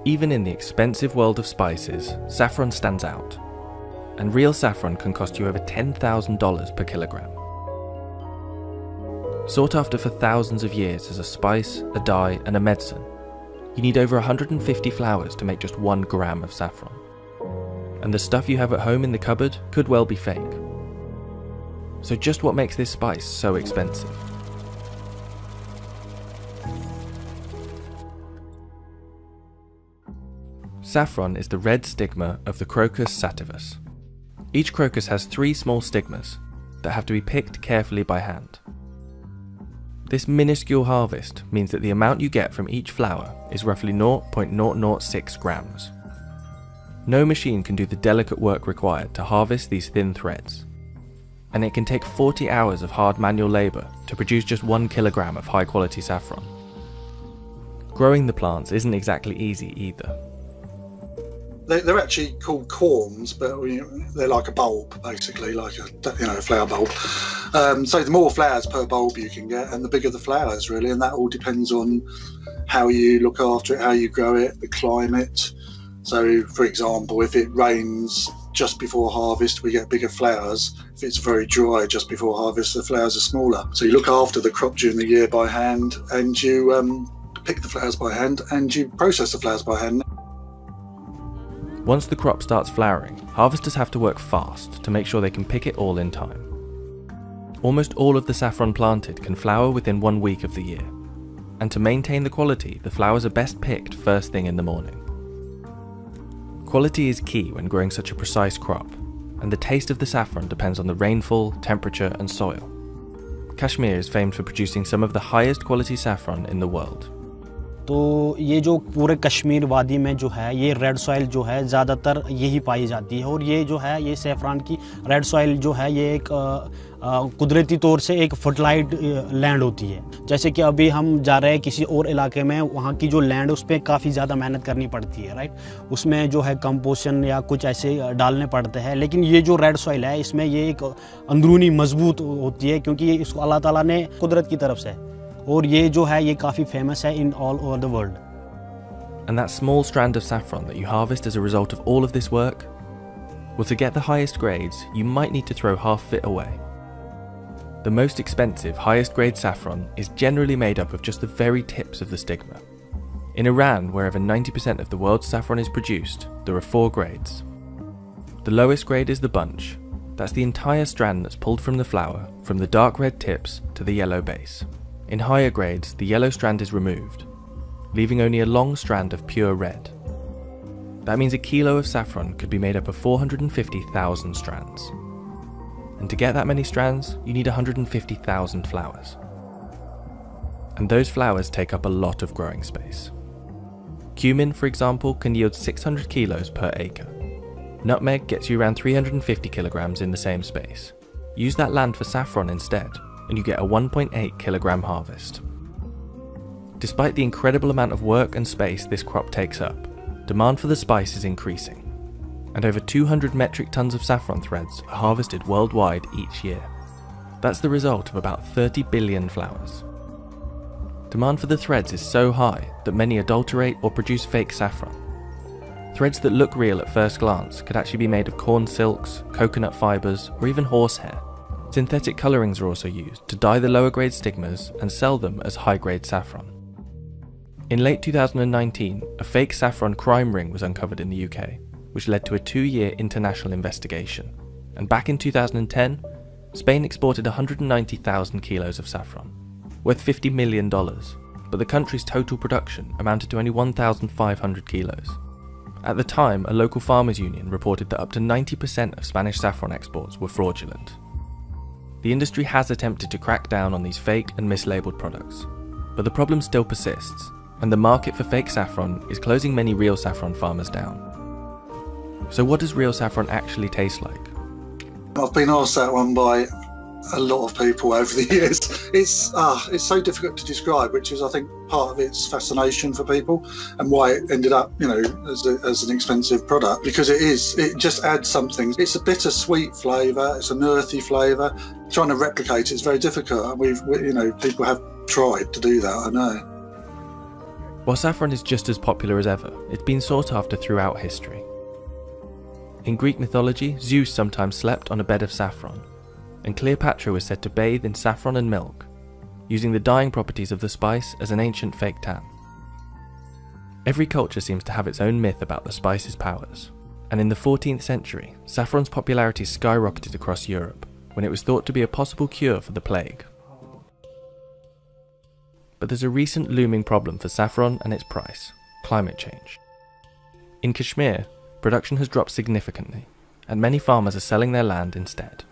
Even in the expensive world of spices, saffron stands out. And real saffron can cost you over $10,000 per kilogram. Sought after for thousands of years as a spice, a dye, and a medicine, you need over 150 flowers to make just 1 gram of saffron. And the stuff you have at home in the cupboard could well be fake. So just what makes this spice so expensive? Saffron is the red stigma of the crocus sativus. Each crocus has 3 small stigmas that have to be picked carefully by hand. This minuscule harvest means that the amount you get from each flower is roughly 0.006 grams. No machine can do the delicate work required to harvest these thin threads, and it can take 40 hours of hard manual labour to produce just 1 kilogram of high quality saffron. Growing the plants isn't exactly easy either. They're actually called corms, but they're like a bulb, basically, like a flower bulb. So the more flowers per bulb you can get, and the bigger the flowers, really, and that all depends on how you look after it, how you grow it, the climate. So, for example, if it rains just before harvest, we get bigger flowers. If it's very dry just before harvest, the flowers are smaller. So you look after the crop during the year by hand, and you pick the flowers by hand, and you process the flowers by hand. Once the crop starts flowering, harvesters have to work fast to make sure they can pick it all in time. Almost all of the saffron planted can flower within 1 week of the year, and to maintain the quality, the flowers are best picked first thing in the morning. Quality is key when growing such a precise crop, and the taste of the saffron depends on the rainfall, temperature, and soil. Kashmir is famed for producing some of the highest quality saffron in the world. तो ये जो पूरे कश्मीर वादी में जो है ये red soil जो है ज़्यादातर यही पाई जाती है, और ये जो है ये सैफरान की रेड सॉइल जो है ये एक कुदरती तौर से एक फर्टिलाइज्ड लैंड होती है। जैसे कि अभी हम जा रहे हैं किसी और इलाके में, वहाँ की जो लैंड उस पर काफ़ी ज़्यादा मेहनत करनी पड़ती है, राइट। उसमें जो है कंपोजिशन या कुछ ऐसे डालने पड़ते हैं, लेकिन ये जो रेड सॉइल है इसमें ये एक अंदरूनी मजबूत होती है, क्योंकि इसको अल्लाह ताला ने कुदरत की तरफ से, और ये जो है ये काफ़ी फेमस है in all over the world. And that small strand of saffron that you harvest as a result of all of this work? Well, to get the highest grades, you might need to throw half of it away. The most expensive, highest grade saffron is generally made up of just the very tips of the stigma. In Iran, where over 90% of the world's saffron is produced, there are 4 grades. The lowest grade is the bunch. That's the entire strand that's pulled from the flower, from the dark red tips to the yellow base. In higher grades, the yellow strand is removed, leaving only a long strand of pure red. That means a kilo of saffron could be made up of 450,000 strands. And to get that many strands, you need 150,000 flowers. And those flowers take up a lot of growing space. Cumin, for example, can yield 600 kilos per acre. Nutmeg gets you around 350 kilograms in the same space. Use that land for saffron instead, and you get a 1.8 kilogram harvest. Despite the incredible amount of work and space this crop takes up, demand for the spice is increasing, and over 200 metric tons of saffron threads are harvested worldwide each year. That's the result of about 30 billion flowers. Demand for the threads is so high that many adulterate or produce fake saffron. Threads that look real at first glance could actually be made of corn silks, coconut fibres, or even horsehair. Synthetic colourings are also used to dye the lower grade stigmas and sell them as high grade saffron. In late 2019, a fake saffron crime ring was uncovered in the UK, which led to a 2-year international investigation. And back in 2010, Spain exported 190,000 kilos of saffron, worth $50 million, but the country's total production amounted to only 1,500 kilos. At the time, a local farmers' union reported that up to 90% of Spanish saffron exports were fraudulent. The industry has attempted to crack down on these fake and mislabeled products, but the problem still persists, and the market for fake saffron is closing many real saffron farmers down. So what does real saffron actually taste like? I've been asked that one by a lot of people over the years. It's so difficult to describe, which is, I think, part of its fascination for people and why it ended up, as an expensive product, because it just adds something. It's a bittersweet flavour, it's an earthy flavour. Trying to replicate it is very difficult, and people have tried to do that, I know. While saffron is just as popular as ever, it's been sought after throughout history. In Greek mythology, Zeus sometimes slept on a bed of saffron, and Cleopatra was said to bathe in saffron and milk, using the dyeing properties of the spice as an ancient fake tan. Every culture seems to have its own myth about the spice's powers, and in the 14th century, saffron's popularity skyrocketed across Europe when it was thought to be a possible cure for the plague. But there's a recent looming problem for saffron and its price: climate change. In Kashmir, production has dropped significantly, and many farmers are selling their land instead.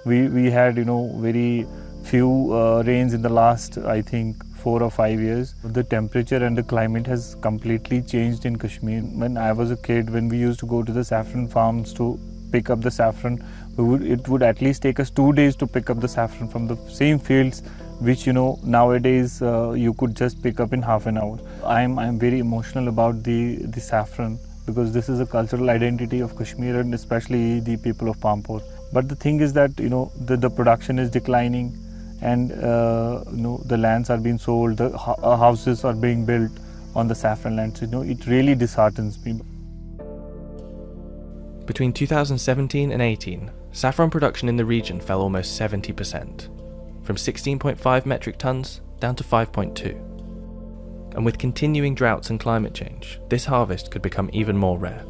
We had, very few rains in the last, I think, 4 or 5 years. The temperature and the climate has completely changed in Kashmir. When I was a kid, when we used to go to the saffron farms to pick up the saffron, it would at least take us 2 days to pick up the saffron from the same fields, which nowadays you could just pick up in half an hour. I'm very emotional about the saffron, because this is a cultural identity of Kashmir and especially the people of Pampur. But the thing is that the production is declining, and the lands are being sold, the houses are being built on the saffron lands. It really disheartens me. Between 2017 and 18, saffron production in the region fell almost 70%, from 16.5 metric tons down to 5.2. And with continuing droughts and climate change, this harvest could become even more rare.